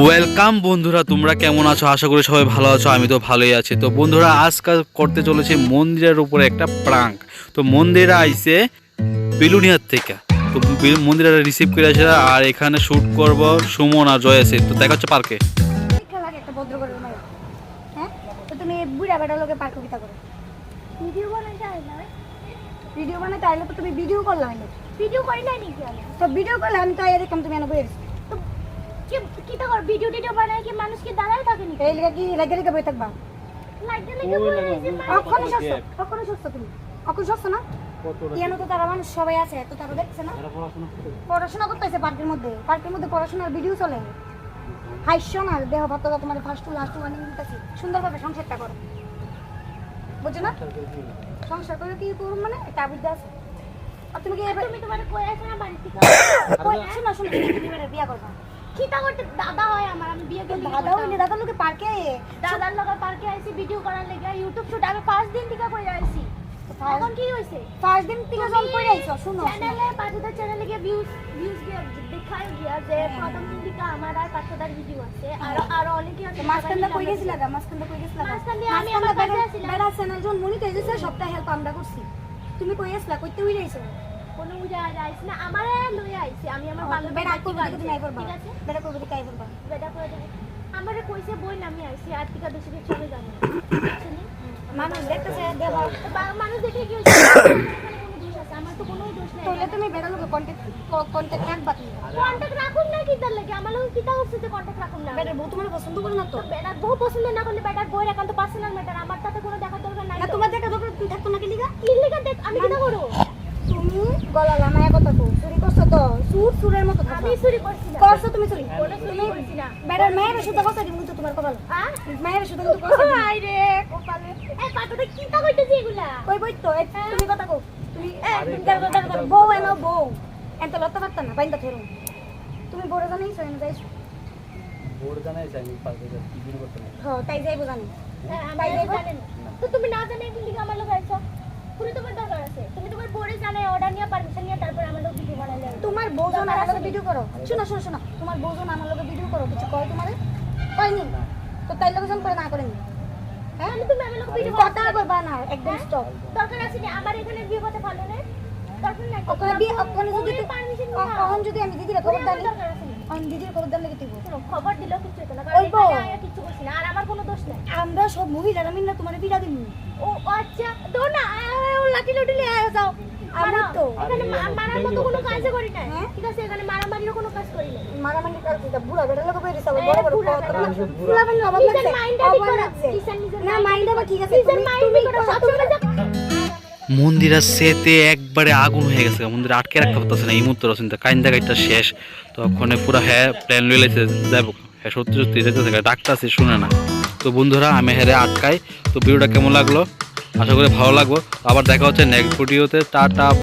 Welcome বন্ধুরা, তোমরা কেমন আছো? আশা করি সবাই ভালো আছো। আমি তো ভালোই আছি। তো বন্ধুরা, আজকাল করতে চলেছি মন্দিরের উপরে একটা প্রাঙ্ক। তো মন্দিরে আইছে বেলুনিয়ার থেকে। তো মন্দিরে রিসিভ করে আসে আর এখানে শুট করব সুমন আর জয় আছে। তো দেখা হচ্ছে পার্কে। ভিডিও বানাইতে আইলে তো তুমি ভিডিও করলা না, ভিডিও করি নাই নাকি? আমি তো ভিডিও করলে আমি তো এরকম তুমি এনে বইছি তো কি তো কর ভিডিও বানাই কি মানুষ কি দাঁড়ায় থাকে নি? এই লাগা কি লাগা বই থাকবা লাগা বইছি কখনো সস্তা তুমি কখনো সস্তা না ইয়ানো তো তারা মানুষ সবাই আছে তো তারা দেখছে না পড়াশোনা করতেছে পার্কের মধ্যে পড়াশোনার ভিডিও চলে হাইশো না দেহ ভাত তোমার ফার্স্ট লাস্ট ওয়ার্নিং দিতেছি সুন্দরভাবে সংসারটা করো বুঝছো না? সংসার করে কি করব মানে একটা আবিদ্যা আছে। আর তুমি কি তুমি তোমার কই আছে না বাড়ি থেকে কই শোনো তুমি বিয়ে করবা কিটা করতে দাদা হয় আমার আমি বিয়ে করব দাদা হইলে দাদা লোকে পার্কে দাদার লগে পার্কে আইছি ভিডিও করার লাগি ইউটিউব শুট আমি 5 দিন থেকে কইরা আইছি এখন কি হইছে 5 দিন থেকে জল কইরা আইছো শুনো চ্যানেলে পাঁচটা চ্যানেলে গিয়ে ভিউজ দেখাই গিয়া যে প্রথম দিন থেকে আমার আর 500টার ভিডিও আছে আর অনেকে আছে মাসকান্দা কই গেছিলা মাসকান্দা আমি আমার কাছে আছিলাম বেড়া চ্যানেল জন মনিটাইজেছে সবটা হেল্প আমরা করছি তুমি কই আসলা কইতে উইরা আইছো কোন উইরা আইছ না আমারে লইয়া আইছি আমি আমার বান্ধবী বেড়া কই দিকে তুমি আই করবা ঠিক আছে বেড়া কই দিকে আই করবা বেড়া কই দিকে আমারে কইছে বই নামি আইছি আর টিকা বেশি কিছু চলে যাবে মানুষ দেখতেছে দেবা মানুষ দেখে কি হইছে আমার তো কোনো দোষ নাই তাহলে তুমি বেড়া লোকে কন্টাক্ট রাখবা কন্টাক্ট রাখুন না কি তার লাগে আমার লোক কিটা হচ্ছে যে কন্টাক্ট রাখুন না বেড়া বউ তোমার পছন্দ করে না তো বেড়া বউ পছন্দ না করলে বেড়া বই একান্ত পার্সোনাল ম্যাটার আমার তাতে কোনো দেখা দরকার নাই না তোমার দেখা দরকার তুই থাকতো না কি লিগা দেখ আমি কিটা করব তুমি গলা লামায়া কথা তো চুরি করছ তো সুরের মতো আমি চুরি করছি না করছ তুমি চুরি তুমি করছি না বেড়ার মায়ের সুদা কথা দিমু তো তোমার কপাল হ্যাঁ মায়ের সুদা কিন্তু করছ আই রে কপালে এই পাটোটা কিটা কইতেছি এগুলা কই বই তো তুমি কথা কও তুমি তুমি বউ এনো বউ এত লতা পারতা না বাইন্দা ধরো তুমি বড় জানাইছো এনে যাইছো বড় জানাইছো আমি পার্কে কি দিন করতে না হ্যাঁ তাই যাইবো জানি তাই যাইবো তো তুমি না জানাই কি লিগা আমার লগে আইছো পুরো তোমার দরকার আছে তুমি তোমার বড় জানাই অর্ডার নিয়া পারমিশন নিয়া তারপর আমার লগে ভিডিও বানাইলে তোমার বউজন আমার লগে ভিডিও করো শোনো তোমার বউজন আমার লগে ভিডিও করো কিছু কয় তোমারে কয়নি তো তাই লগে জন করে না করেন হ্যাঁ তুমি আমার লগে ভিডিও কথা করবা না একদম স্টপ দরকার আছে না আমার এখানে বিয়ে করতে ভালো না দরকার নাই ওখানে বিয়ে ওখানে যদি পারমিশন এখন যদি আমি দিদির খবর দাও আমি দিদির খবর দাও লাগি দিব খবর দিলেও কিছু হতো না কারণ এখানে কিছু করছি না আর আমার কোনো দোষ নাই আমরা সব মহিলারা মিলে তোমারে বিড়া দিমু ও আচ্ছা তো না লাঠি নিয়ে যাও আমি তো এখানে মারার মতো কোনো কাজ করি না ঠিক আছে এখানে মারামারির কোনো কাজ করি না মারামারি কাজ কি বুড়া বেড়া লোক বেরিয়ে সব বড় বড় বুড়া মানে অভাব লাগছে না মাইন্ড আবার ঠিক আছে তুমি মন্দিরা সেতে একবারে আগুন হয়ে গেছে। মন্দির আটকে রাখতে পারতেছে না এই মুহূর্তে রসিনটা কাইন্দা গাইটা শেষ তখন পুরো প্ল্যান লয়ে লাইছে যাবো সত্যি যেতেছে ডাক্তার আছে শুনে না। তো বন্ধুরা আমি আটকাই। তো ভিডিওটা কেমন লাগলো আশা করি ভালো লাগলো। আবার দেখা হচ্ছে নেক্সট ভিডিওতে। টাটা।